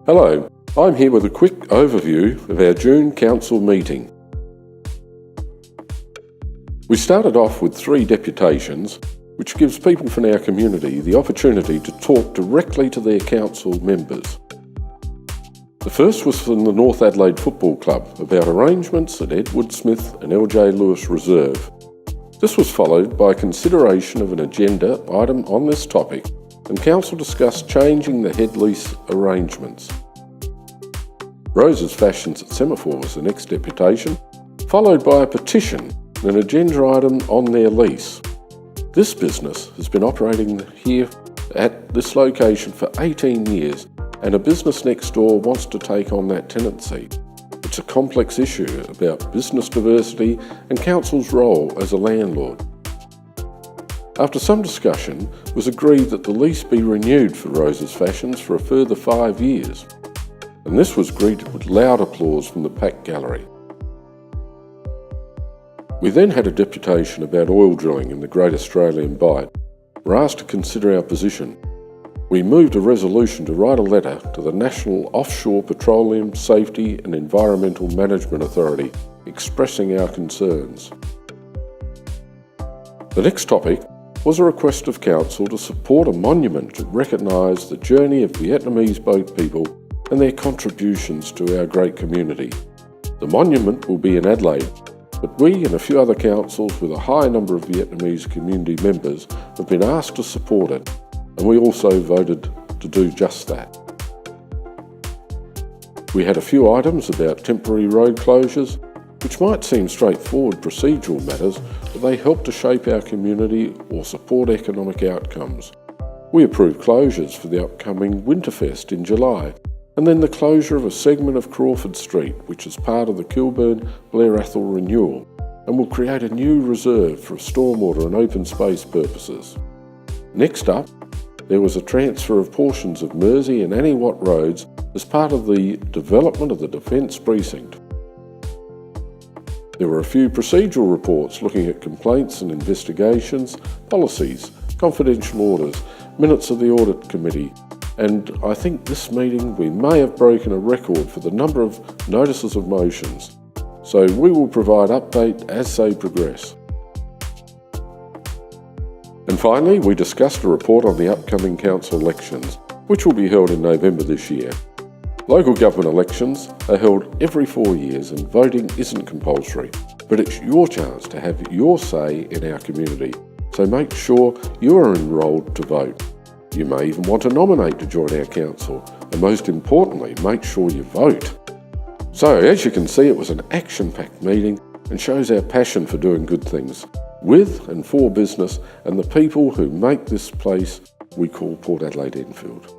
Hello, I'm here with a quick overview of our June Council meeting. We started off with 3 deputations, which gives people from our community the opportunity to talk directly to their council members. The first was from the North Adelaide Football Club about arrangements at Edward Smith and LJ Lewis Reserve. This was followed by consideration of an agenda item on this topic, and Council discussed changing the head lease arrangements. Rose's Fashions at Semaphore was the next deputation, followed by a petition and an agenda item on their lease. This business has been operating here at this location for 18 years, and a business next door wants to take on that tenancy. It's a complex issue about business diversity and Council's role as a landlord. After some discussion, it was agreed that the lease be renewed for Rose's Fashions for a further 5 years, and this was greeted with loud applause from the packed gallery. We then had a deputation about oil drilling in the Great Australian Bight. We're asked to consider our position. We moved a resolution to write a letter to the National Offshore Petroleum Safety and Environmental Management Authority expressing our concerns. The next topic was a request of Council to support a monument to recognise the journey of Vietnamese boat people and their contributions to our great community. The monument will be in Adelaide, but we and a few other councils with a high number of Vietnamese community members have been asked to support it, and we also voted to do just that. We had a few items about temporary road closures, which might seem straightforward procedural matters, but they help to shape our community or support economic outcomes. We approved closures for the upcoming Winterfest in July, and then the closure of a segment of Crawford Street, which is part of the Kilburn-Blair Athol renewal, and will create a new reserve for stormwater and open space purposes. Next up, there was a transfer of portions of Mersey and Annie Watt roads as part of the development of the Defence Precinct. There were a few procedural reports looking at complaints and investigations, policies, confidential orders, minutes of the Audit Committee, and I think this meeting we may have broken a record for the number of notices of motions, so we will provide update as they progress. And finally, we discussed a report on the upcoming council elections, which will be held in November this year. Local government elections are held every 4 years and voting isn't compulsory, but it's your chance to have your say in our community, so make sure you are enrolled to vote. You may even want to nominate to join our council, and most importantly, make sure you vote. So, as you can see, it was an action-packed meeting and shows our passion for doing good things with and for business and the people who make this place we call Port Adelaide Enfield.